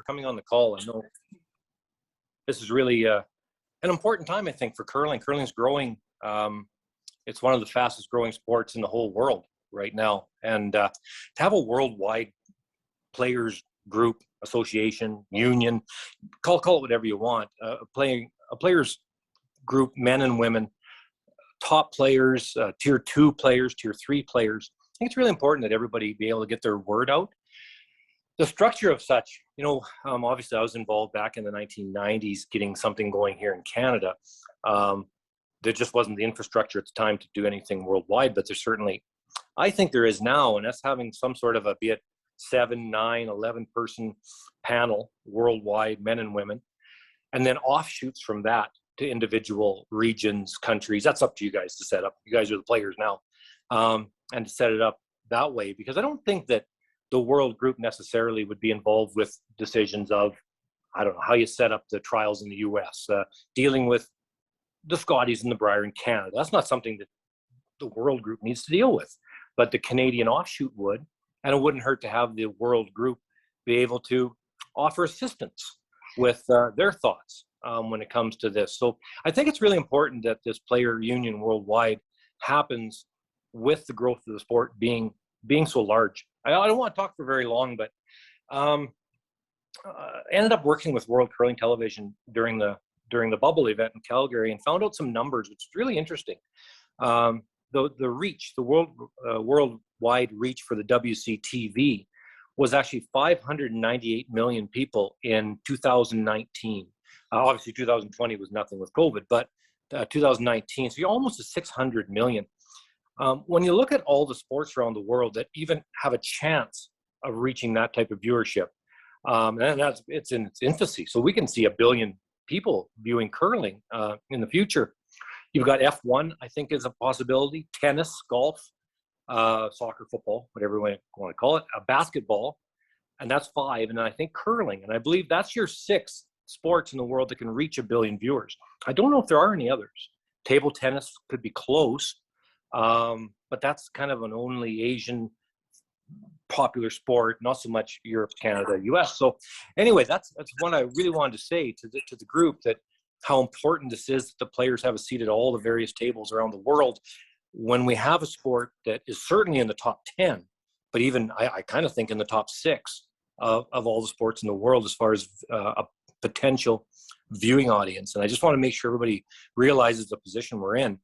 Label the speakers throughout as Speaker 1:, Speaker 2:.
Speaker 1: coming on the call. I know this is really an important time, I think, for curling. Curling's growing. It's one of the fastest growing sports in the whole world right now. And to have a worldwide players group, association, union, call it whatever you want, a players group, men and women, top players, tier 2 players, tier 3 players. I think it's really important that everybody be able to get their word out. The structure of such, obviously I was involved back in the 1990s getting something going here in Canada. There just wasn't the infrastructure at the time to do anything worldwide, but there's certainly, I think there is now, and that's having some sort of be it 7, 9, 11 person panel worldwide, men and women, and then offshoots from that to individual regions, countries. That's up to you guys to set up. You guys are the players now, and to set it up that way, because I don't think that the world group necessarily would be involved with decisions of, I don't know, how you set up the trials in the US, dealing with the Scotties and the Brier in Canada. That's not something that the world group needs to deal with, but the Canadian offshoot would, and it wouldn't hurt to have the world group be able to offer assistance with their thoughts when it comes to this. So I think it's really important that this player union worldwide happens with the growth of the sport being so large. I don't want to talk for very long, but ended up working with World Curling Television during the bubble event in Calgary and found out some numbers, which is really interesting. The reach, the worldwide reach for the WCTV was actually 598 million people in 2019. Obviously, 2020 was nothing with COVID, but 2019, so you're almost at 600 million. When you look at all the sports around the world that even have a chance of reaching that type of viewership, and it's in its infancy. So we can see 1 billion people viewing curling in the future. You've got F1, I think, is a possibility. Tennis, golf, soccer, football, whatever you want to call it. Basketball, and that's 5. And I think curling, and I believe that's your 6 sports in the world that can reach 1 billion viewers. I don't know if there are any others. Table tennis could be close. But that's kind of an only Asian popular sport, not so much Europe, Canada, US. So anyway, that's what I really wanted to say to the group, that how important this is that the players have a seat at all the various tables around the world. When we have a sport that is certainly in the top 10, but even I kind of think in the top 6 of all the sports in the world as far as a potential viewing audience. And I just want to make sure everybody realizes the position we're in.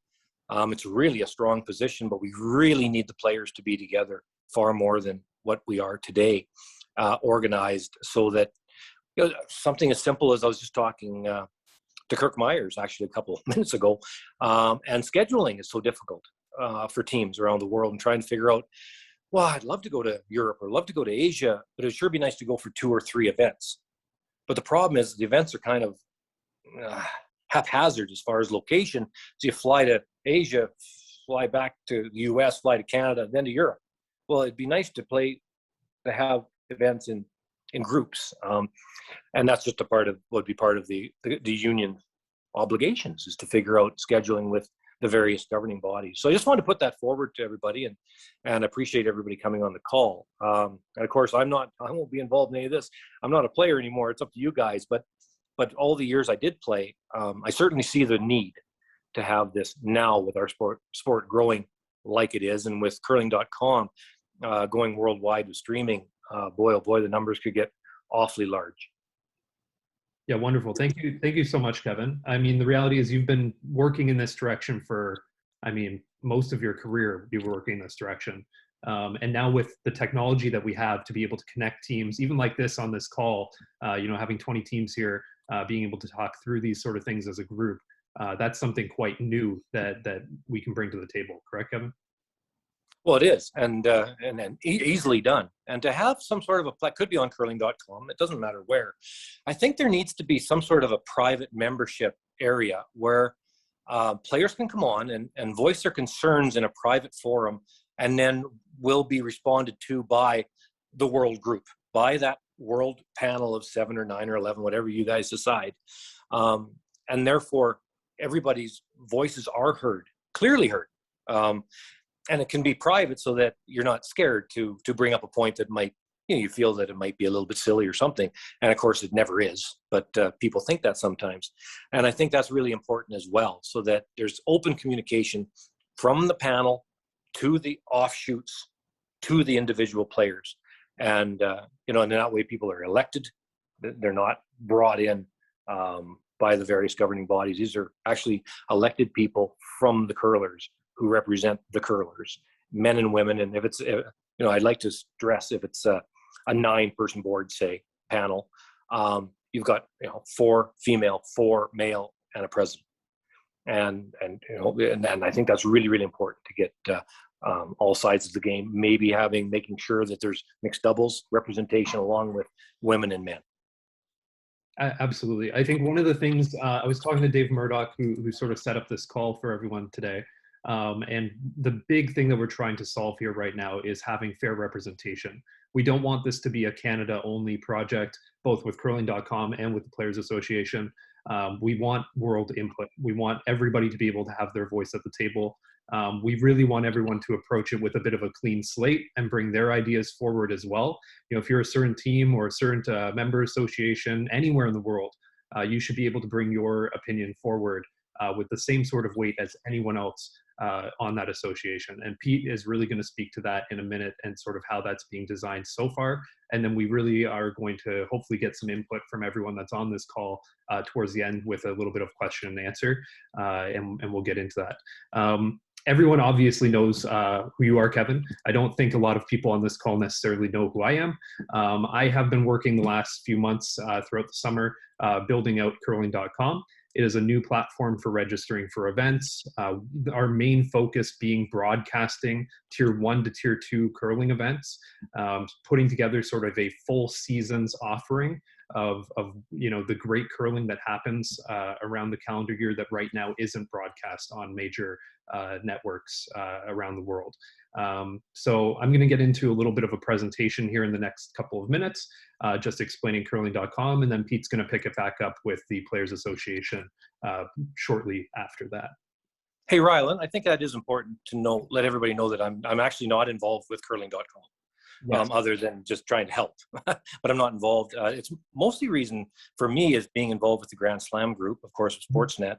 Speaker 1: It's really a strong position, but we really need the players to be together far more than what we are today, organized so that something as simple as I was just talking to Kirk Myers actually a couple of minutes ago, and scheduling is so difficult for teams around the world, and trying to figure out, well, I'd love to go to Europe or love to go to Asia, but it'd sure be nice to go for 2 or 3 events. But the problem is the events are kind of haphazard as far as location. So you fly to Asia, fly back to the US, fly to Canada, then to Europe. Well, it'd be nice to have events in groups. And that's just would be part of the union obligations, is to figure out scheduling with the various governing bodies. So I just wanted to put that forward to everybody, and appreciate everybody coming on the call. And of course, I won't be involved in any of this. I'm not a player anymore. It's up to you guys. But all the years I did play, I certainly see the need to have this now with our sport growing like it is, and with curling.com going worldwide with streaming. Boy, oh boy, the numbers could get awfully large.
Speaker 2: Yeah, wonderful. Thank you so much, Kevin. I mean, the reality is you've been working in this direction for, most of your career, you were working in this direction. And now with the technology that we have to be able to connect teams, even like this on this call, having 20 teams here, being able to talk through these sort of things as a group, that's something quite new that we can bring to the table. Correct, Kevin?
Speaker 1: Well, it is, and easily done. And to have some sort of could be on curling.com, it doesn't matter where. I think there needs to be some sort of a private membership area where players can come on and voice their concerns in a private forum, and then will be responded to by the world group, by that world panel of 7 or 9 or 11, whatever you guys decide. And therefore, everybody's voices are heard, clearly heard. And it can be private so that you're not scared to bring up a point that might you feel that it might be a little bit silly or something. And of course, it never is, but people think that sometimes. And I think that's really important as well, so that there's open communication from the panel to the offshoots to the individual players. And, and in that way, people are elected. They're not brought in by the various governing bodies. These are actually elected people from the curlers who represent the curlers, men and women. And if it's, I'd like to stress, if it's a 9-person board, say, panel, you've got 4 female, 4 male, and a president. And I think that's really, really important to get all sides of the game, making sure that there's mixed doubles representation along with women and men.
Speaker 2: Absolutely. I think one of the things, I was talking to Dave Murdoch, who sort of set up this call for everyone today. And the big thing that we're trying to solve here right now is having fair representation. We don't want this to be a Canada-only project, both with curling.com and with the Players Association. We want world input. We want everybody to be able to have their voice at the table. We really want everyone to approach it with a bit of a clean slate and bring their ideas forward as well. If you're a certain team or a certain member association anywhere in the world, you should be able to bring your opinion forward with the same sort of weight as anyone else on that association. And Pete is really going to speak to that in a minute and sort of how that's being designed so far. And then we really are going to hopefully get some input from everyone that's on this call towards the end with a little bit of question and answer, and we'll get into that. Everyone obviously knows who you are, Kevin. I don't think a lot of people on this call necessarily know who I am. I have been working the last few months throughout the summer building out curling.com. It is a new platform for registering for events. Our main focus being broadcasting tier 1 to tier 2 curling events, putting together sort of a full season's offering of the great curling that happens around the calendar year that right now isn't broadcast on major networks around the world. So I'm going to get into a little bit of a presentation here in the next couple of minutes, just explaining curling.com, and then Pete's going to pick it back up with the Players Association shortly after that.
Speaker 1: Hey, Rylan, I think that is important to let everybody know that I'm actually not involved with curling.com. Yes. Other than just trying to help, but I'm not involved. It's mostly reason for me is being involved with the Grand Slam group, of course, with Sportsnet,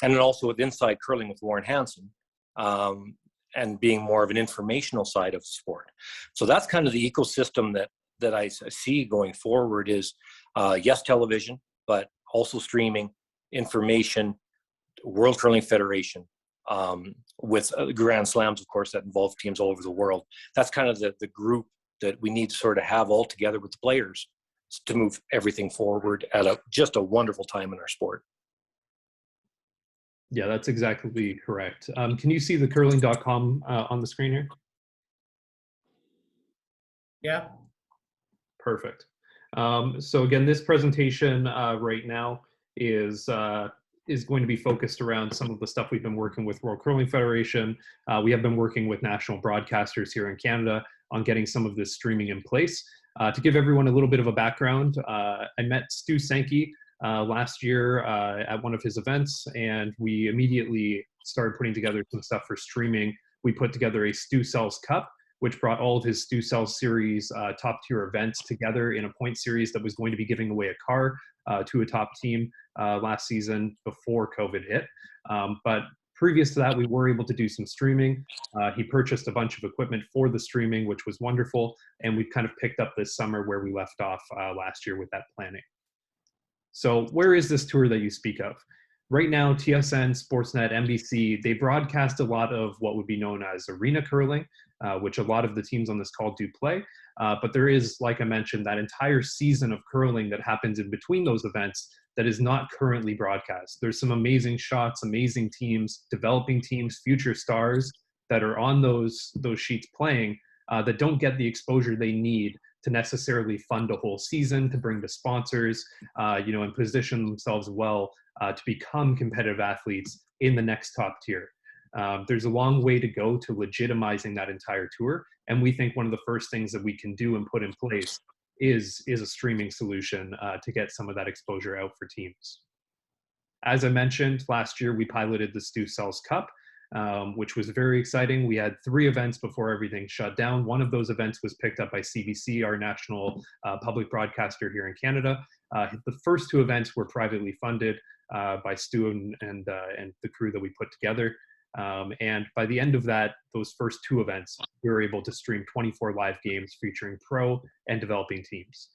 Speaker 1: and then also with Inside Curling with Warren Hansen, and being more of an informational side of the sport. So that's kind of the ecosystem that I see going forward is, yes, television, but also streaming, information, World Curling Federation, with Grand Slams, of course, that involve teams all over the world. That's kind of the group that we need to sort of have all together with the players to move everything forward at just a wonderful time in our sport.
Speaker 2: Yeah, that's exactly correct. Can you see the curling.com on the screen here?
Speaker 3: Yeah.
Speaker 2: Perfect. So again, this presentation right now is going to be focused around some of the stuff we've been working with World Curling Federation. We have been working with national broadcasters here in Canada on getting some of this streaming in place. To give everyone a little bit of a background, I met Stu Sankey last year at one of his events, and we immediately started putting together some stuff for streaming. We put together a Stu Sells Cup, which brought all of his Stu Sells series top tier events together in a point series that was going to be giving away a car to a top team last season before COVID hit. But previous to that, we were able to do some streaming. He purchased a bunch of equipment for the streaming, which was wonderful. And we've kind of picked up this summer where we left off last year with that planning. So where is this tour that you speak of? Right now, TSN, Sportsnet, NBC, they broadcast a lot of what would be known as arena curling, which a lot of the teams on this call do play. But there is, like I mentioned, that entire season of curling that happens in between those events that is not currently broadcast. There's some amazing shots, amazing teams, developing teams, future stars that are on those sheets playing that don't get the exposure they need to necessarily fund a whole season, to bring the sponsors, and position themselves well to become competitive athletes in the next top tier. There's a long way to go to legitimizing that entire tour. And we think one of the first things that we can do and put in place is a streaming solution to get some of that exposure out for teams. As I mentioned, last year we piloted the Stu Sells Cup. which was very exciting. We had 3 events before everything shut down. One of those events was picked up by CBC, our national public broadcaster here in Canada. The first 2 events were privately funded by Stu and the crew that we put together. And by the end of that, those first 2 events, we were able to stream 24 live games featuring pro and developing teams.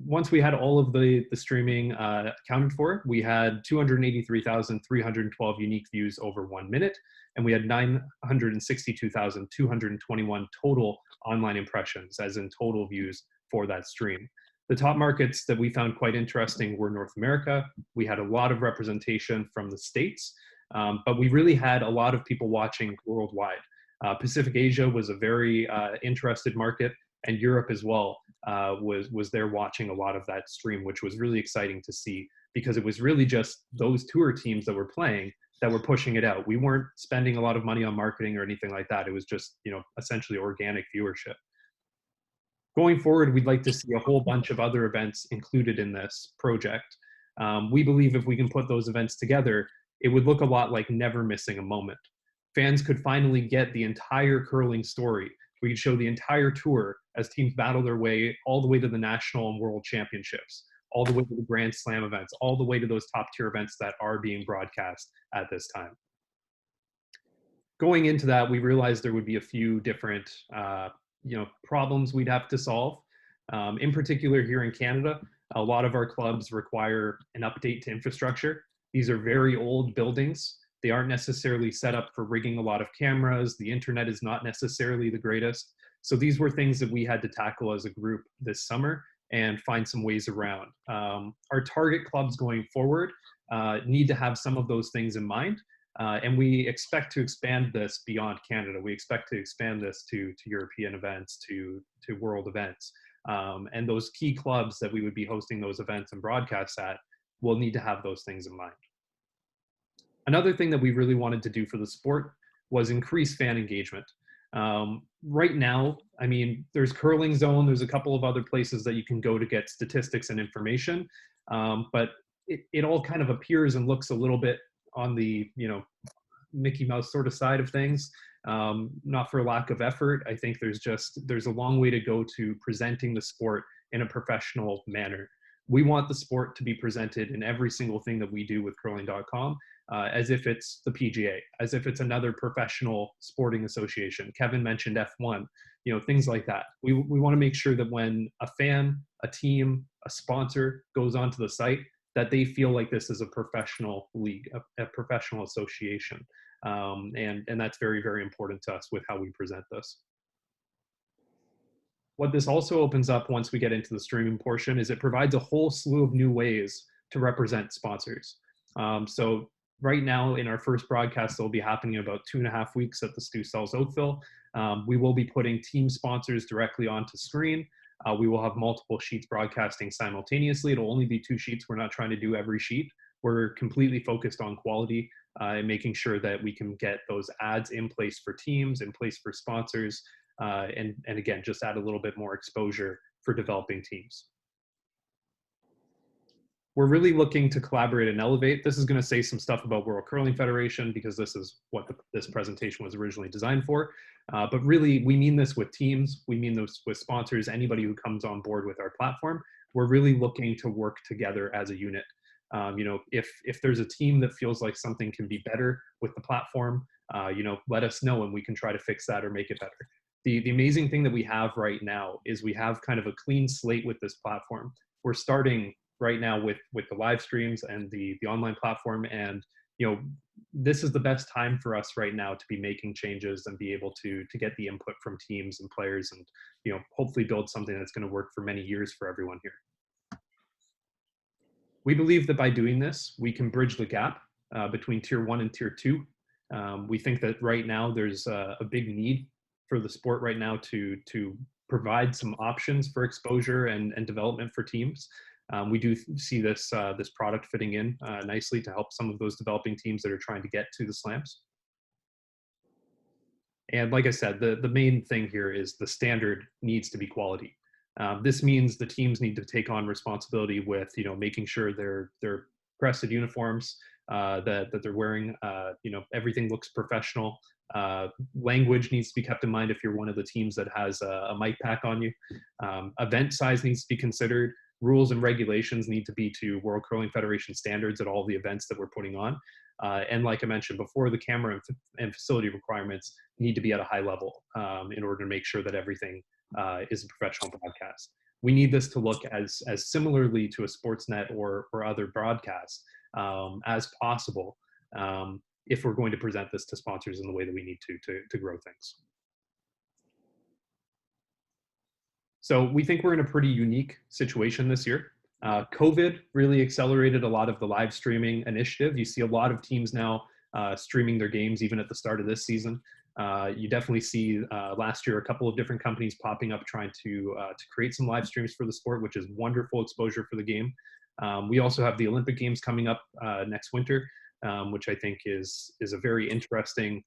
Speaker 2: Once we had all of the streaming accounted for, we had 283,312 unique views over 1 minute, and we had 962,221 total online impressions, as in total views for that stream. The top markets that we found quite interesting were North America. We had a lot of representation from the States, but we really had a lot of people watching worldwide. Pacific Asia was a very interested market, and Europe as well was there watching a lot of that stream, which was really exciting to see, because it was really just those tour teams that were playing that were pushing it out. We weren't spending a lot of money on marketing or anything like that. It was just, essentially organic viewership. Going forward, we'd like to see a whole bunch of other events included in this project. We believe if we can put those events together, it would look a lot like never missing a moment. Fans could finally get the entire curling story. We could show the entire tour as teams battle their way all the way to the national and world championships, all the way to the Grand Slam events, all the way to those top tier events that are being broadcast at this time. Going into that, we realized there would be a few different problems we'd have to solve. In particular, here in Canada, a lot of our clubs require an update to infrastructure. These are very old buildings. They aren't necessarily set up for rigging a lot of cameras. The internet is not necessarily the greatest. So these were things that we had to tackle as a group this summer and find some ways around. Our target clubs going forward need to have some of those things in mind. And we expect to expand this beyond Canada. We expect to expand this to European events, to world events. And those key clubs that we would be hosting those events and broadcasts at will need to have those things in mind. Another thing that we really wanted to do for the sport was increase fan engagement. Right now, I mean, there's Curling Zone, there's a couple of other places that you can go to get statistics and information, but it all kind of appears and looks a little bit on the, Mickey Mouse sort of side of things, not for lack of effort. I think there's a long way to go to presenting the sport in a professional manner. We want the sport to be presented in every single thing that we do with curling.com as if it's the PGA, as if it's another professional sporting association. Kevin mentioned F1, things like that. We want to make sure that when a fan, a team, a sponsor goes onto the site, that they feel like this is a professional league, a professional association. And that's very, very important to us with how we present this. What this also opens up once we get into the streaming portion is it provides a whole slew of new ways to represent sponsors. So right now in our first broadcast, that will be happening in about 2.5 weeks at the Stu Sells Oakville. We will be putting team sponsors directly onto screen. We will have multiple sheets broadcasting simultaneously. It'll only be 2 sheets. We're not trying to do every sheet. We're completely focused on quality and making sure that we can get those ads in place for teams, in place for sponsors, and again, just add a little bit more exposure for developing teams. We're really looking to collaborate and elevate. This is going to say some stuff about World Curling Federation because this is what this presentation was originally designed for. But really, we mean this with teams. We mean this with sponsors, anybody who comes on board with our platform. We're really looking to work together as a unit. If there's a team that feels like something can be better with the platform, let us know and we can try to fix that or make it better. The amazing thing that we have right now is we have kind of a clean slate with this platform. We're starting right now with the live streams and the online platform, and this is the best time for us right now to be making changes and be able to get the input from teams and players and hopefully build something that's going to work for many years for everyone here. We believe that by doing this, we can bridge the gap between tier 1 and tier 2. We think that right now there's a big need for the sport right now to provide some options for exposure and development for teams. We do see this product fitting in nicely to help some of those developing teams that are trying to get to the slams. And like I said, the main thing here is the standard needs to be quality. This means the teams need to take on responsibility with making sure their crested uniforms that they're wearing. Everything looks professional. Language needs to be kept in mind if you're one of the teams that has a mic pack on you. Event size needs to be considered. Rules and regulations need to be to World Curling Federation standards at all the events that we're putting on. And like I mentioned before, the camera and facility requirements need to be at a high level in order to make sure that everything is a professional broadcast. We need this to look as similarly to a Sportsnet or other broadcasts as possible if we're going to present this to sponsors in the way that we need to grow things. So we think we're in a pretty unique situation this year. COVID really accelerated a lot of the live streaming initiative. You see a lot of teams now streaming their games even at the start of this season. You definitely see last year a couple of different companies popping up trying to create some live streams for the sport, which is wonderful exposure for the game. We also have the Olympic Games coming up next winter, which I think is a very interesting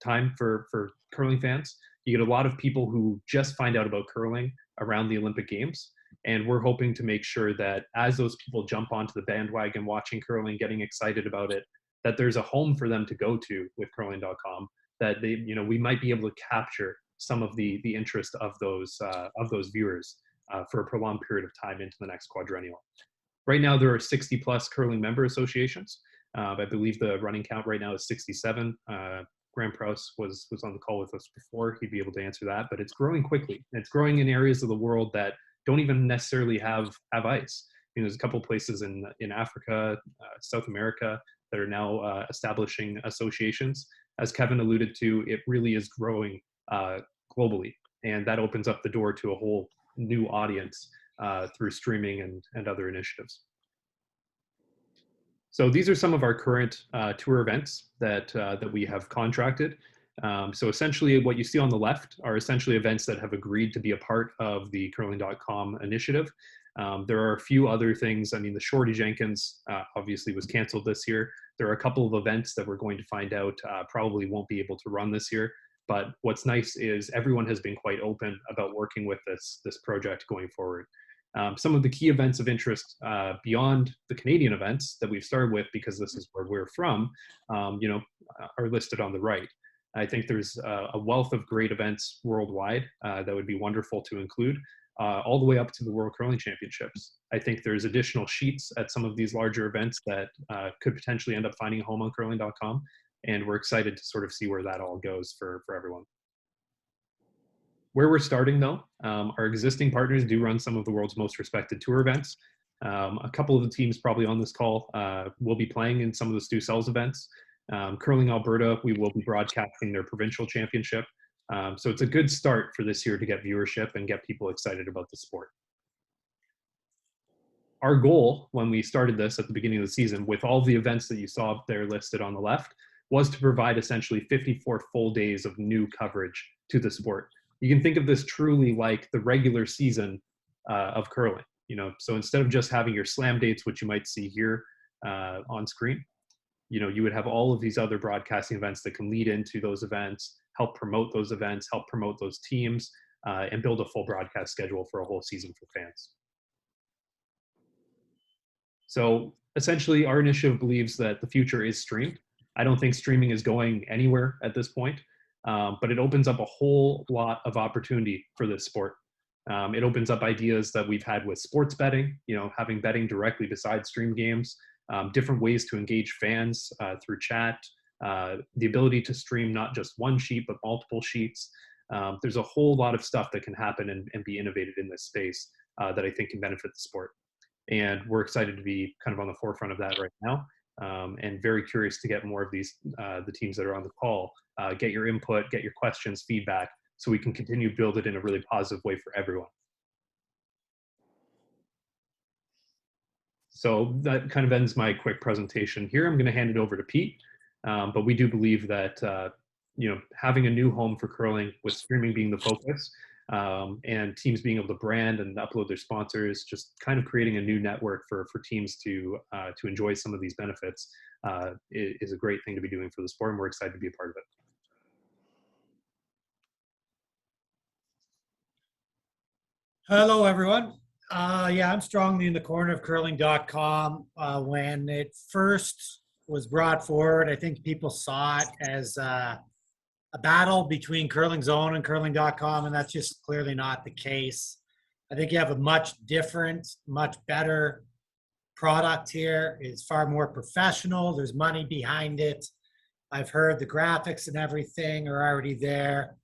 Speaker 2: time for curling fans. You get a lot of people who just find out about curling around the Olympic Games. And we're hoping to make sure that as those people jump onto the bandwagon watching curling, getting excited about it, that there's a home for them to go to with curling.com, that we might be able to capture some of the interest of those viewers for a prolonged period of time into the next quadrennial. Right now, there are 60 plus curling member associations. I believe the running count right now is 67. Graham Prowse was on the call with us before. He'd be able to answer that, but it's growing quickly. It's growing in areas of the world that don't even necessarily have ice. There's a couple of places in Africa, South America that are now establishing associations. As Kevin alluded to, it really is growing globally, and that opens up the door to a whole new audience through streaming and other initiatives. So these are some of our current tour events that we have contracted. So essentially what you see on the left are essentially events that have agreed to be a part of the curling.com initiative. There are a few other things. I mean, the Shorty Jenkins obviously was canceled this year. There are a couple of events that we're going to find out probably won't be able to run this year. But what's nice is everyone has been quite open about working with this project going forward. Some of the key events of interest beyond the Canadian events that we've started with, because this is where we're from, are listed on the right. I think there's a wealth of great events worldwide that would be wonderful to include, all the way up to the World Curling Championships. I think there's additional sheets at some of these larger events that could potentially end up finding a home on curling.com, and we're excited to sort of see where that all goes for everyone. Where we're starting though, our existing partners do run some of the world's most respected tour events. A couple of the teams probably on this call will be playing in some of the Stu Sells events. Curling Alberta, we will be broadcasting their provincial championship. So it's a good start for this year to get viewership and get people excited about the sport. Our goal when we started this at the beginning of the season, with all the events that you saw up there listed on the left, was to provide essentially 54 full days of new coverage to the sport. You can think of this truly like the regular season of curling. So instead of just having your slam dates, which you might see here on screen, you would have all of these other broadcasting events that can lead into those events, help promote those events, help promote those teams, and build a full broadcast schedule for a whole season for fans. So essentially, our initiative believes that the future is streamed. I don't think streaming is going anywhere at this point. But it opens up a whole lot of opportunity for this sport. It opens up ideas that we've had with sports betting, having betting directly beside stream games, different ways to engage fans through chat, the ability to stream not just one sheet, but multiple sheets. There's a whole lot of stuff that can happen and be innovated in this space that I think can benefit the sport. And we're excited to be kind of on the forefront of that right now. And very curious to get more of these, the teams that are on the call, get your input, get your questions, feedback, so we can continue to build it in a really positive way for everyone. So that kind of ends my quick presentation here. I'm going to hand it over to Pete, but we do believe that having a new home for curling, with streaming being the focus, and teams being able to brand and upload their sponsors, just kind of creating a new network for teams to enjoy some of these benefits is a great thing to be doing for the sport, and we're excited to be a part of it.
Speaker 3: Hello, everyone. Yeah, I'm strongly in the corner of curling.com. When it first was brought forward. I think people saw it as a battle between Curling Zone and Curling.com, and that's just clearly not the case. I think you have a much different, much better product here. It's far more professional. There's money behind it. I've heard the graphics and everything are already there.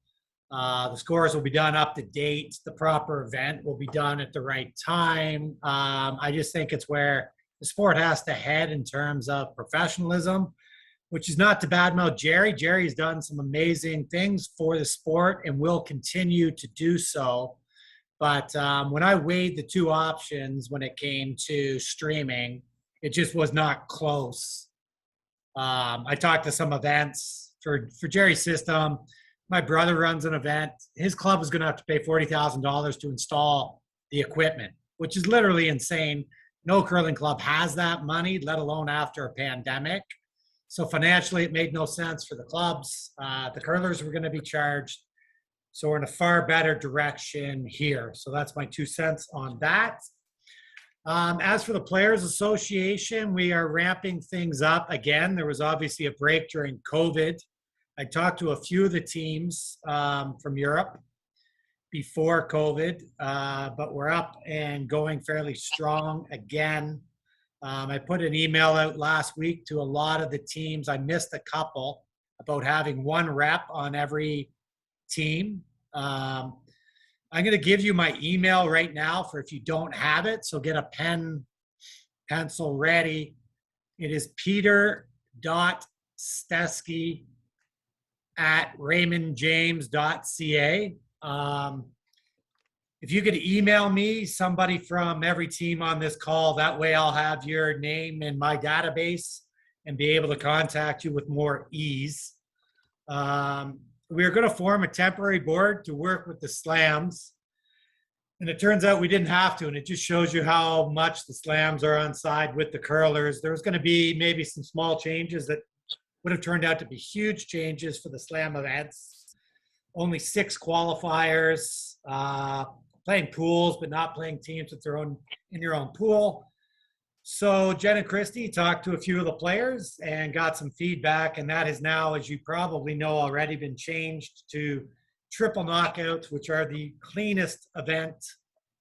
Speaker 3: The scores will be done up to date. The proper event will be done at the right time. I just think it's where the sport has to head in terms of professionalism, which is not to badmouth Jerry. Jerry has done some amazing things for the sport and will continue to do so. But when I weighed the two options when it came to streaming, it just was not close. I talked to some events for Jerry's system. My brother runs an event. His club is going to have to pay $40,000 to install the equipment, which is literally insane. No curling club has that money, let alone after a pandemic. So financially, it made no sense for the clubs. The curlers were going to be charged. So we're in a far better direction here. So that's my 2 cents on that. As for the Players Association, we are ramping things up again. There was obviously a break during COVID. I talked to a few of the teams from Europe before COVID, but we're up and going fairly strong again. I put an email out last week to a lot of the teams. I missed a couple about having one rep on every team. I'm going to give you my email right now for if you don't have it. So get a pen, pencil ready. It is peter.stesky@raymondjames.ca. If you could email me somebody from every team on this call, that way I'll have your name in my database and be able to contact you with more ease. We're going to form a temporary board to work with the slams. And it turns out we didn't have to, and it just shows you how much the slams are on side with the curlers. There was going to be maybe some small changes that would have turned out to be huge changes for the slam events. Only 6 qualifiers, playing pools, but not playing teams with in your own pool. So Jen and Christy talked to a few of the players and got some feedback, and that has now, as you probably know, already been changed to triple knockouts, which are the cleanest event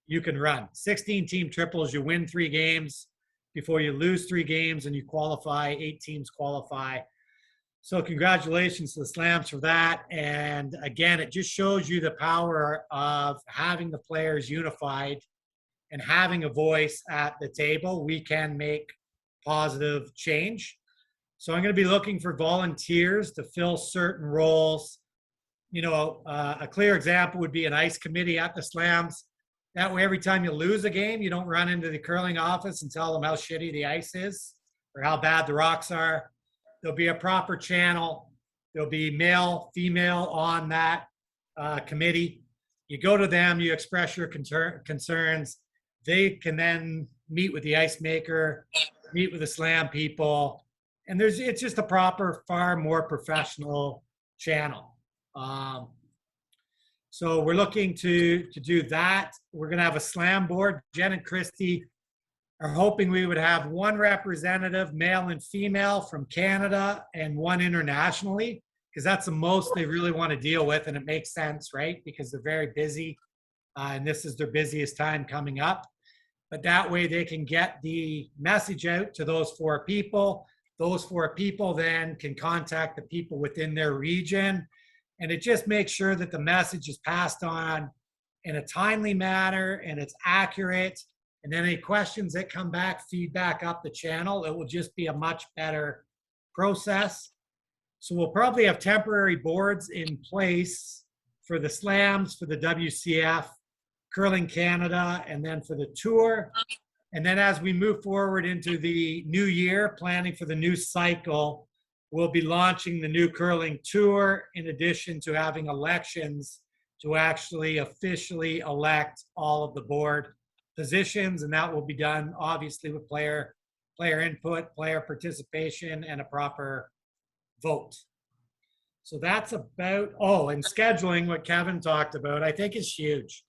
Speaker 3: you can run. 16-team triples, you win 3 games before you lose 3 games, and you qualify, 8 teams qualify. So congratulations to the slams for that. And again, it just shows you the power of having the players unified and having a voice at the table. We can make positive change. So I'm going to be looking for volunteers to fill certain roles. You know, a clear example would be an ice committee at the slams. That way, every time you lose a game, you don't run into the curling office and tell them how shitty the ice is or how bad the rocks are. There'll be a proper channel. There'll be male, female on that committee. You go to them, you express your concerns. They can then meet with the ice maker, meet with the slam people, and it's just a proper, far more professional channel. So we're looking to do that. We're going to have a slam board. Jen and Christy are hoping we would have 1 representative, male and female, from Canada and 1 internationally, because that's the most they really want to deal with, and it makes sense, right? Because they're very busy, and this is their busiest time coming up. But that way they can get the message out to those 4 people. Those 4 people then can contact the people within their region. And it just makes sure that the message is passed on in a timely manner and it's accurate. And then any questions that come back, feedback up the channel, it will just be a much better process. So we'll probably have temporary boards in place for the slams, for the WCF, Curling Canada, and then for the tour. And then as we move forward into the new year, planning for the new cycle, we'll be launching the new curling tour in addition to having elections to actually officially elect all of the board positions. And that will be done obviously with player input, player participation, and a proper vote. So that's about, and scheduling, what Kevin talked about, I think is huge.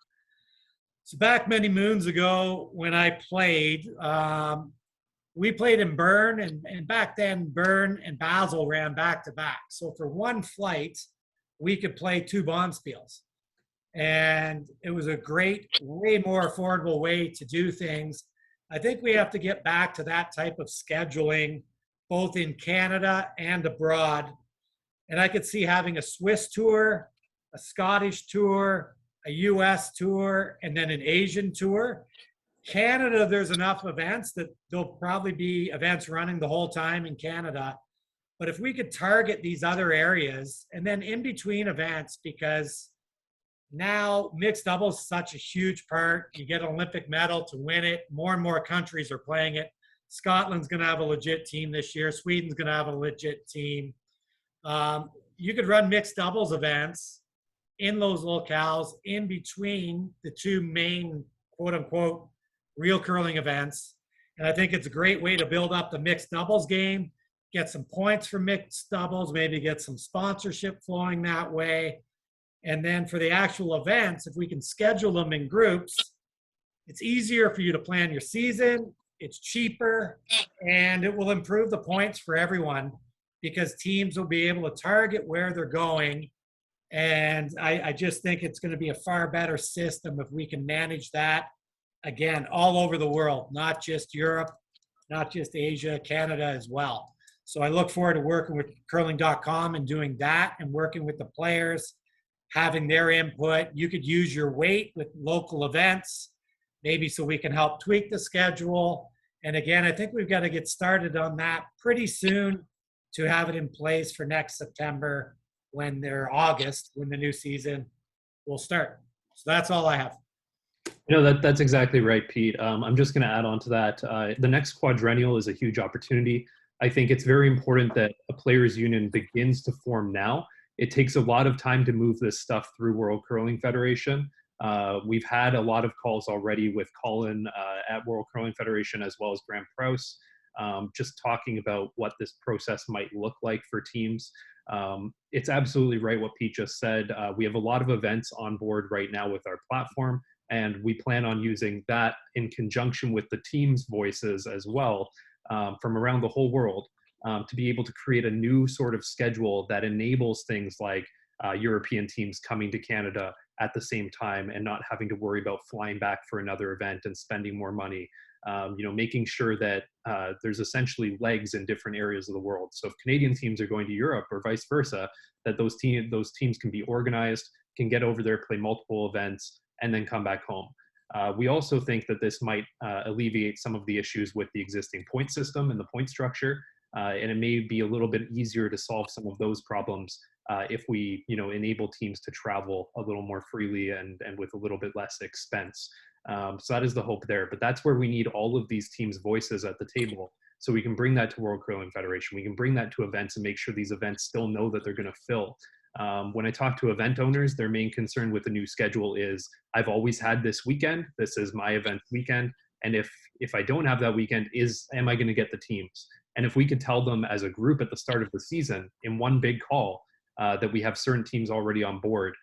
Speaker 3: So back many moons ago when I played, we played in Bern, and back then Bern and Basel ran back to back. So for one flight, we could play two Bonspiels. And it was a great, way more affordable way to do things. I think we have to get back to that type of scheduling, both in Canada and abroad. And I could see having a Swiss tour, a Scottish tour, a US tour, and then an Asian tour. Canada, there's enough events that there'll probably be events running the whole time in Canada. But if we could target these other areas and then in between events, because now mixed doubles is such a huge part. You get an Olympic medal to win it. More and more countries are playing it. Scotland's going to have a legit team this year. Sweden's going to have a legit team. You could run mixed doubles events in those locales in between the two main, quote unquote, real curling events. And I think it's a great way to build up the mixed doubles game, get some points for mixed doubles, maybe get some sponsorship flowing that way. And then for the actual events, if we can schedule them in groups, it's easier for you to plan your season, it's cheaper, and it will improve the points for everyone because teams will be able to target where they're going. And I just think it's going to be a far better system if we can manage that, again, all over the world, not just Europe, not just Asia, Canada as well. So I look forward to working with curling.com and doing that and working with the players, having their input. You could use your weight with local events, maybe so we can help tweak the schedule. And again, I think we've got to get started on that pretty soon to have it in place for next September August, when the new season will start. So that's all I have.
Speaker 2: That's exactly right, Pete. I'm just going to add on to that. The next quadrennial is a huge opportunity. I think it's very important that a players union begins to form now. It takes a lot of time to move this stuff through World Curling Federation. We've had a lot of calls already with Colin at World Curling Federation as well as Graham Prowse, just talking about what this process might look like for teams. It's absolutely right what Pete just said. We have a lot of events on board right now with our platform, and we plan on using that in conjunction with the teams' voices as well from around the whole world to be able to create a new sort of schedule that enables things like European teams coming to Canada at the same time and not having to worry about flying back for another event and spending more money. Making sure that there's essentially legs in different areas of the world. So if Canadian teams are going to Europe or vice versa, that those teams can be organized, can get over there, play multiple events, and then come back home. We also think that this might alleviate some of the issues with the existing point system and the point structure, and it may be a little bit easier to solve some of those problems if we, enable teams to travel a little more freely and with a little bit less expense. So that is the hope there. But that's where we need all of these teams' voices at the table. So we can bring that to World Curling Federation. We can bring that to events and make sure these events still know that they're going to fill. When I talk to event owners, their main concern with the new schedule is, I've always had this weekend. This is my event weekend. And if I don't have that weekend, am I going to get the teams? And if we could tell them as a group at the start of the season in one big call, that we have certain teams already on board,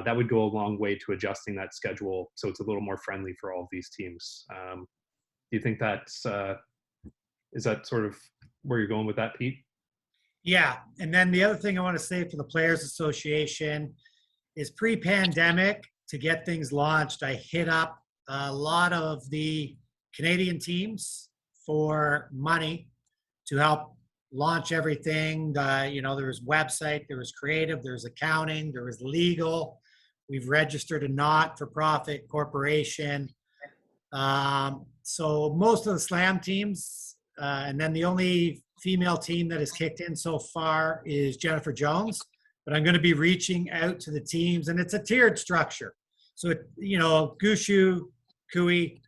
Speaker 2: that would go a long way to adjusting that schedule so it's a little more friendly for all of these teams. Do you think is that sort of where you're going with that, Pete?
Speaker 3: Yeah. And then the other thing I want to say for the Players Association is pre-pandemic, to get things launched, I hit up a lot of the Canadian teams for money to help launch everything. There was website, there was creative, there was accounting, there was legal. We've registered a not-for-profit corporation. So most of the slam teams, and then the only female team that has kicked in so far is Jennifer Jones. But I'm going to be reaching out to the teams, and it's a tiered structure. So, Gushu, Kui,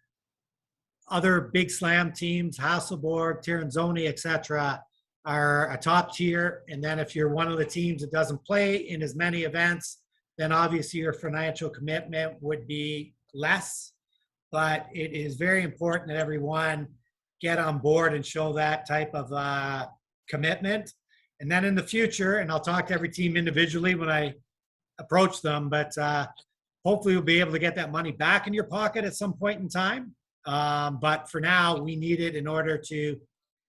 Speaker 3: other big slam teams, Hasselborg, Tiranzoni, etc., are a top tier. And then if you're one of the teams that doesn't play in as many events, then obviously your financial commitment would be less. But it is very important that everyone get on board and show that type of commitment. And then in the future, and I'll talk to every team individually when I approach them, but hopefully you'll be able to get that money back in your pocket at some point in time. But for now, we need it in order to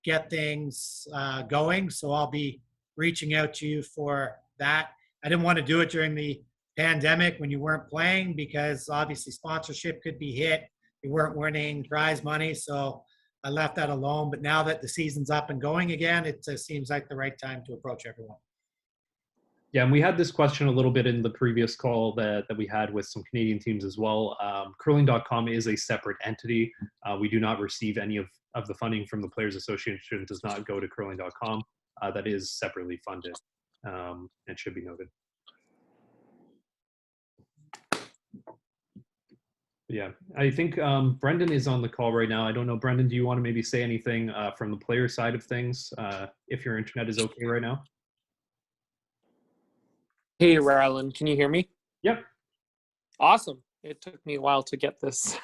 Speaker 3: get things going. So I'll be reaching out to you for that. I didn't want to do it during the pandemic when you weren't playing because obviously sponsorship could be hit. You weren't winning prize money. So I left that alone. But now that the season's up and going again, it seems like the right time to approach everyone.
Speaker 2: Yeah, and we had this question a little bit in the previous call that we had with some Canadian teams as well. Curling.com is a separate entity. We do not receive any of the funding from the Players Association. It does not go to Curling.com. That is separately funded and should be noted. Yeah, I think Brendan is on the call right now. I don't know, Brendan, do you want to maybe say anything from the player side of things, if your internet is okay right now?
Speaker 4: Hey, Rylan, can you hear me?
Speaker 2: Yep.
Speaker 4: Awesome. It took me a while to get this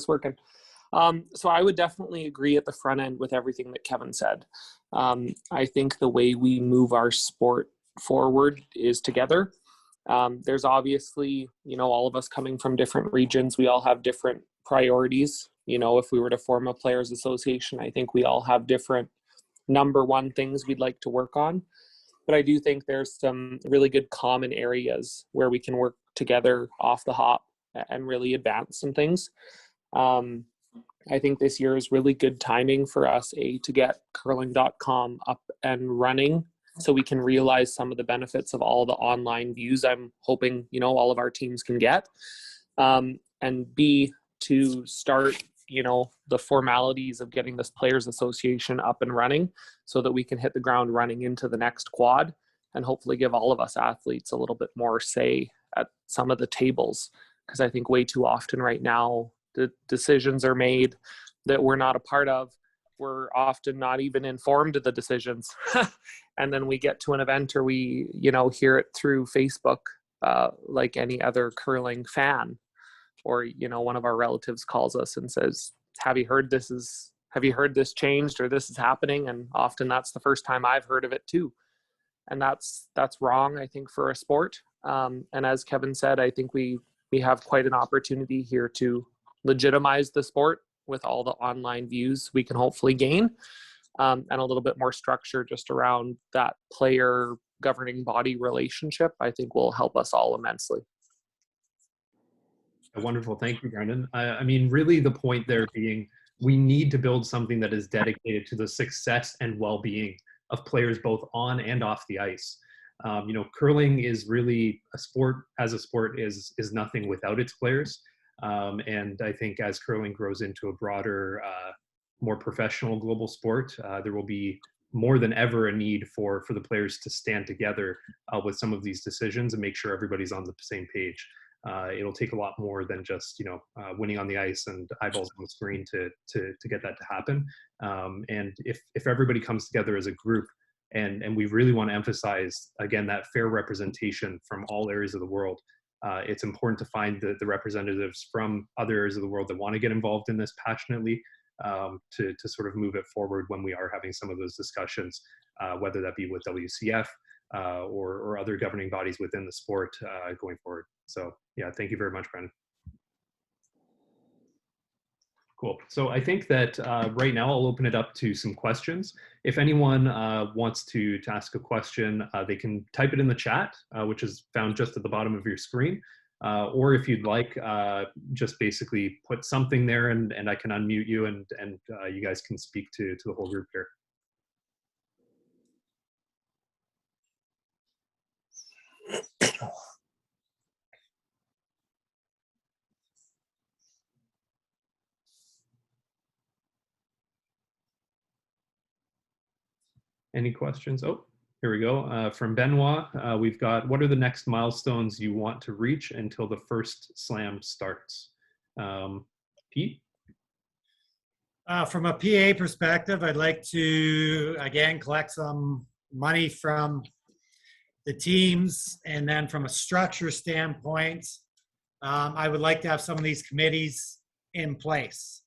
Speaker 4: working. So I would definitely agree at the front end with everything that Kevin said. I think the way we move our sport forward is together. There's obviously, all of us coming from different regions, we all have different priorities. If we were to form a players association, I think we all have different number one things we'd like to work on. But I do think there's some really good common areas where we can work together off the hop and really advance some things. I think this year is really good timing for us, to get curling.com up and running so we can realize some of the benefits of all the online views I'm hoping, all of our teams can get. And B, to start, the formalities of getting this Players Association up and running so that we can hit the ground running into the next quad and hopefully give all of us athletes a little bit more say at some of the tables. Because I think way too often right now, the decisions are made that we're not a part of. We're often not even informed of the decisions. And then we get to an event or we, hear it through Facebook like any other curling fan. Or, one of our relatives calls us and says, have you heard this changed or this is happening? And often that's the first time I've heard of it too. And that's wrong, I think, for a sport. And as Kevin said, I think we have quite an opportunity here to legitimize the sport with all the online views we can hopefully gain, and a little bit more structure just around that player governing body relationship, I think will help us all immensely.
Speaker 2: Wonderful. Thank you, Brendan. I mean, really the point there being we need to build something that is dedicated to the success and well-being of players both on and off the ice. Curling is really a sport is nothing without its players. And I think as curling grows into a broader, more professional global sport, there will be more than ever a need for the players to stand together with some of these decisions and make sure everybody's on the same page. It'll take a lot more than just winning on the ice and eyeballs on the screen to get that to happen. And if everybody comes together as a group, and we really want to emphasize again that fair representation from all areas of the world, it's important to find the representatives from other areas of the world that want to get involved in this passionately, to sort of move it forward when we are having some of those discussions, whether that be with WCF or other governing bodies within the sport going forward. So yeah, thank you very much, Brendan. Cool. So I think that right now I'll open it up to some questions. If anyone wants to ask a question, they can type it in the chat, which is found just at the bottom of your screen. Or if you'd like, just basically put something there and I can unmute you and you guys can speak to the whole group here. Any questions? Oh, here we go. From Benoit, we've got, what are the next milestones you want to reach until the first slam starts? Pete?
Speaker 3: From a PA perspective, I'd like to, again, collect some money from the teams. And then from a structure standpoint, I would like to have some of these committees in place.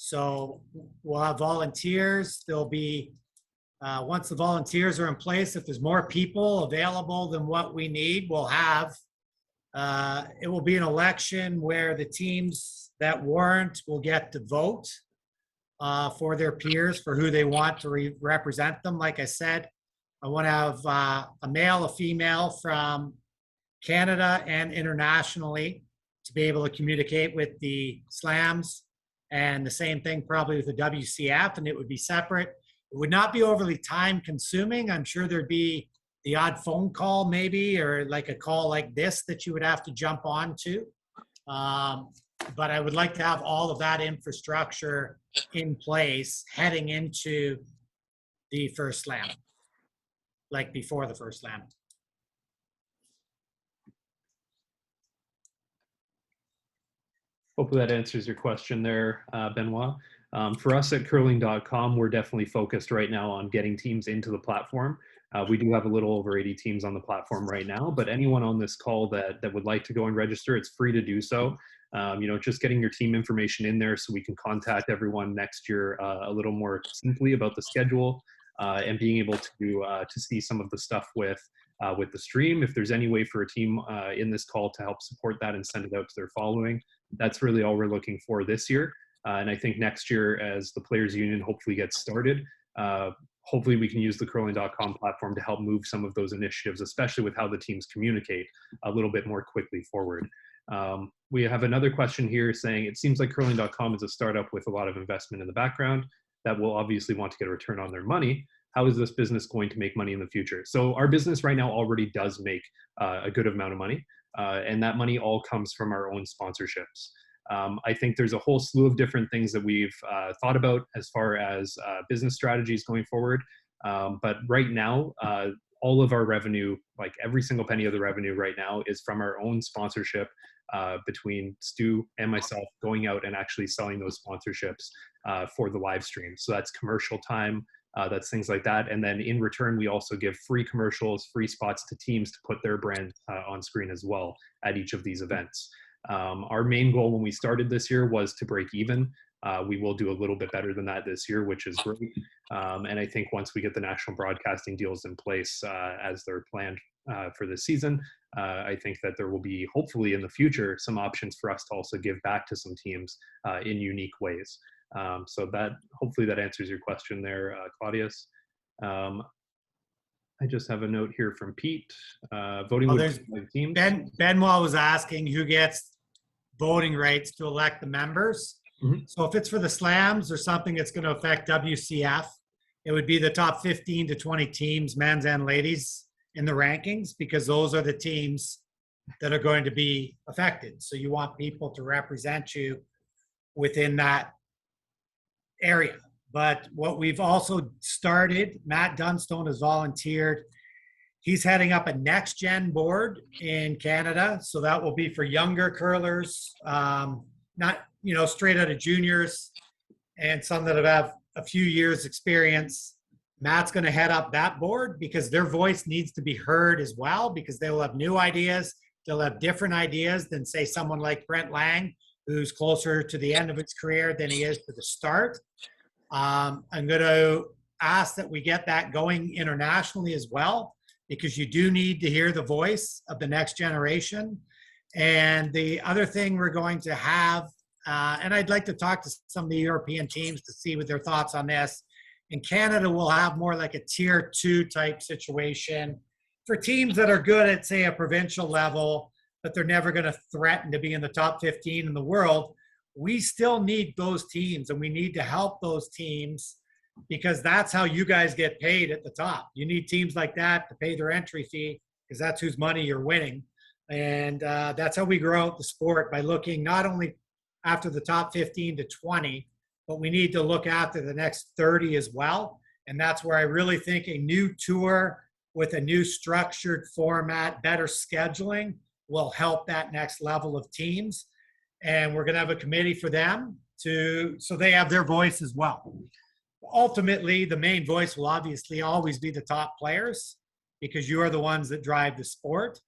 Speaker 3: So we'll have volunteers. There'll be, once the volunteers are in place, if there's more people available than what we need, we'll have, it will be an election where the teams that warrant will get to vote for their peers, for who they want to represent them. Like I said, I want to have a male, a female from Canada and internationally to be able to communicate with the slams, and the same thing probably with the WCF, and it would be separate. It would not be overly time consuming. I'm sure there'd be the odd phone call maybe, or like a call like this that you would have to jump onto. But I would like to have all of that infrastructure in place heading into the first slam, like before the first slam.
Speaker 2: Hopefully that answers your question there, Benoit. For us at curling.com, we're definitely focused right now on getting teams into the platform. We do have a little over 80 teams on the platform right now, but anyone on this call that would like to go and register, it's free to do so. Just getting your team information in there so we can contact everyone next year a little more simply about the schedule, and being able to see some of the stuff with the stream. If there's any way for a team in this call to help support that and send it out to their following, that's really all we're looking for this year. And I think next year, as the Players Union hopefully gets started, hopefully we can use the curling.com platform to help move some of those initiatives, especially with how the teams communicate, a little bit more quickly forward. We have another question here saying, it seems like curling.com is a startup with a lot of investment in the background that will obviously want to get a return on their money. How is this business going to make money in the future? So our business right now already does make a good amount of money, and that money all comes from our own sponsorships. I think there's a whole slew of different things that we've thought about as far as business strategies going forward. But right now, all of our revenue, like every single penny of the revenue right now, is from our own sponsorship, between Stu and myself going out and actually selling those sponsorships for the live stream. So that's commercial time, that's things like that. And then in return, we also give free commercials, free spots to teams to put their brand on screen as well at each of these events. Our main goal when we started this year was to break even. We will do a little bit better than that this year, which is great. And I think once we get the national broadcasting deals in place as they're planned for this season, I think that there will be, hopefully in the future, some options for us to also give back to some teams in unique ways. So that, hopefully that answers your question there, Claudius. I just have a note here from Pete. Voting with teams.
Speaker 3: Benoit was asking who gets voting rights to elect the members.
Speaker 2: Mm-hmm.
Speaker 3: So if it's for the slams or something that's going to affect WCF, it would be the top 15 to 20 teams, men's and ladies, in the rankings, because those are the teams that are going to be affected. So you want people to represent you within that area. But what we've also started, Matt Dunstone has volunteered. He's heading up a next gen board in Canada. So that will be for younger curlers, not, straight out of juniors, and some that have a few years experience. Matt's going to head up that board because their voice needs to be heard as well, because they will have new ideas. They'll have different ideas than, say, someone like Brent Lang, who's closer to the end of his career than he is to the start. I'm going to ask that we get that going internationally as well, because you do need to hear the voice of the next generation. And the other thing we're going to have, and I'd like to talk to some of the European teams to see what their thoughts on this. In Canada, we'll have more like a tier 2 type situation for teams that are good at, say, a provincial level, but they're never going to threaten to be in the top 15 in the world. We still need those teams, and we need to help those teams, because that's how you guys get paid at the top. You need teams like that to pay their entry fee, because that's whose money you're winning. And that's how we grow out the sport, by looking not only after the top 15 to 20, but we need to look after the next 30 as well. And that's where I really think a new tour with a new structured format, better scheduling, will help that next level of teams. And we're going to have a committee for them so they have their voice as well. Ultimately, the main voice will obviously always be the top players, because you are the ones that drive the sport.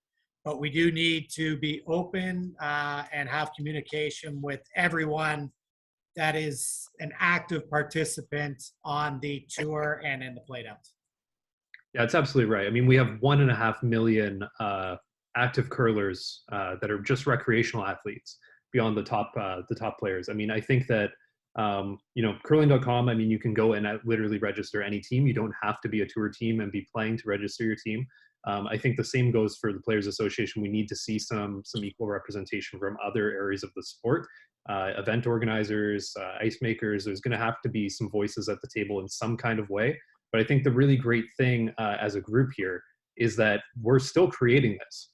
Speaker 3: But we do need to be open and have communication with everyone that is an active participant on the tour and in the playdowns.
Speaker 2: Yeah, it's absolutely right. I mean, we have 1.5 million active curlers that are just recreational athletes beyond the top players. I mean, I think that You know, curling.com, I mean, you can go and literally register any team. You don't have to be a tour team and be playing to register your team. I think the same goes for the Players Association. We need to see some equal representation from other areas of the sport. Event organizers, ice makers, there's going to have to be some voices at the table in some kind of way. But I think the really great thing as a group here is that we're still creating this.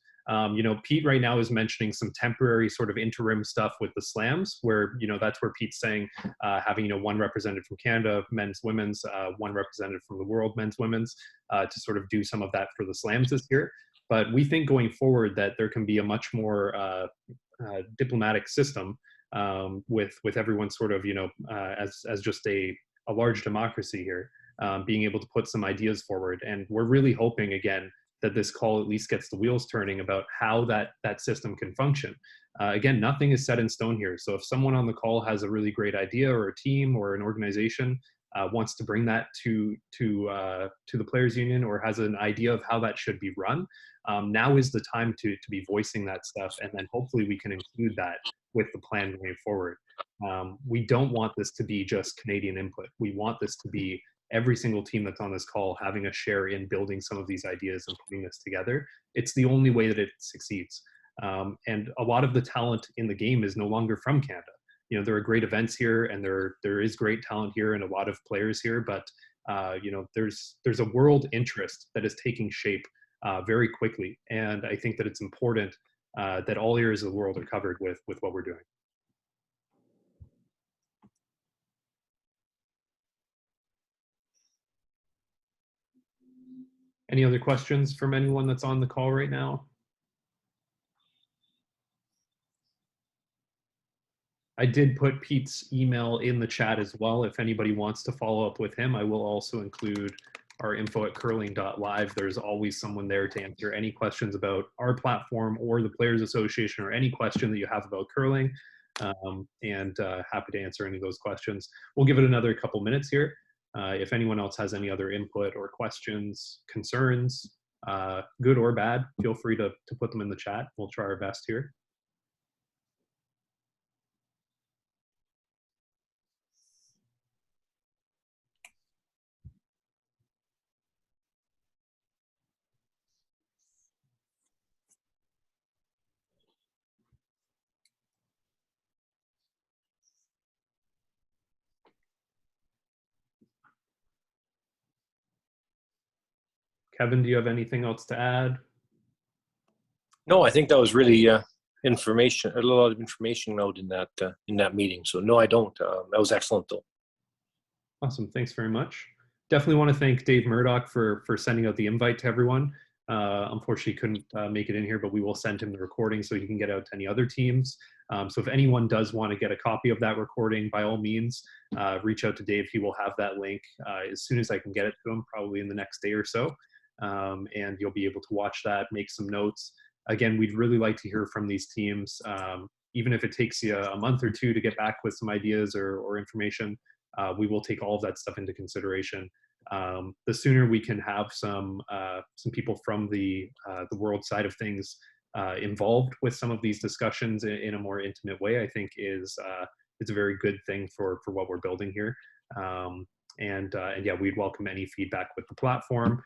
Speaker 2: You know, Pete right now is mentioning some temporary sort of interim stuff with the slams where, you know, that's where Pete's saying having, you know, one representative from Canada, men's, women's, one representative from the world, men's, women's, to sort of do some of that for the slams this year. But we think going forward that there can be a much more diplomatic system with everyone sort of, you know, as just a large democracy here, being able to put some ideas forward. And we're really hoping, again, that this call at least gets the wheels turning about how that system can function. Again, nothing is set in stone here. So if someone on the call has a really great idea, or a team or an organization wants to bring that to the Players Union, or has an idea of how that should be run, now is the time to be voicing that stuff, and then hopefully we can include that with the plan going forward. We don't want this to be just Canadian input. We want this to be every single team that's on this call having a share in building some of these ideas and putting this together. It's the only way that it succeeds. And a lot of the talent in the game is no longer from Canada. You know, there are great events here, and there is great talent here and a lot of players here, but you know, there's a world interest that is taking shape very quickly. And I think that it's important that all areas of the world are covered with what we're doing. Any other questions from anyone that's on the call right now? I did put Pete's email in the chat as well. If anybody wants to follow up with him, I will also include our info@curling.live. There's always someone there to answer any questions about our platform or the Players Association, or any question that you have about curling. And happy to answer any of those questions. We'll give it another couple minutes here. If anyone else has any other input or questions, concerns, good or bad, feel free to put them in the chat. We'll try our best here. Kevin, do you have anything else to add?
Speaker 1: No, I think that was really information, a lot of information out in that meeting. So no, I don't. That was excellent though.
Speaker 2: Awesome, thanks very much. Definitely want to thank Dave Murdoch for sending out the invite to everyone. Unfortunately, couldn't make it in here, but we will send him the recording so he can get out to any other teams. So if anyone does want to get a copy of that recording, by all means, reach out to Dave. He will have that link as soon as I can get it to him, probably in the next day or so. And you'll be able to watch that, make some notes. Again, we'd really like to hear from these teams, even if it takes you a month or two to get back with some ideas or information. We will take all of that stuff into consideration. The sooner we can have some people from the world side of things involved with some of these discussions in a more intimate way, I think is a very good thing for what we're building here. And yeah, we'd welcome any feedback with the platform.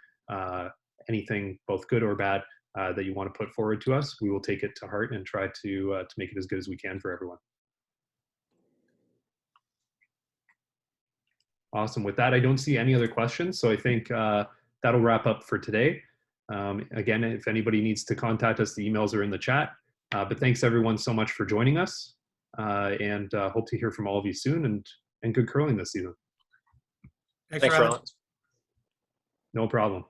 Speaker 2: Anything both good or bad that you want to put forward to us, we will take it to heart and try to make it as good as we can for everyone. Awesome. With that, I don't see any other questions, so I think that'll wrap up for today. Again, if anybody needs to contact us, the emails are in the chat. But thanks everyone so much for joining us, and hope to hear from all of you soon, and good curling this season.
Speaker 3: Thanks,
Speaker 1: Ron.
Speaker 3: Ron.
Speaker 2: No problem.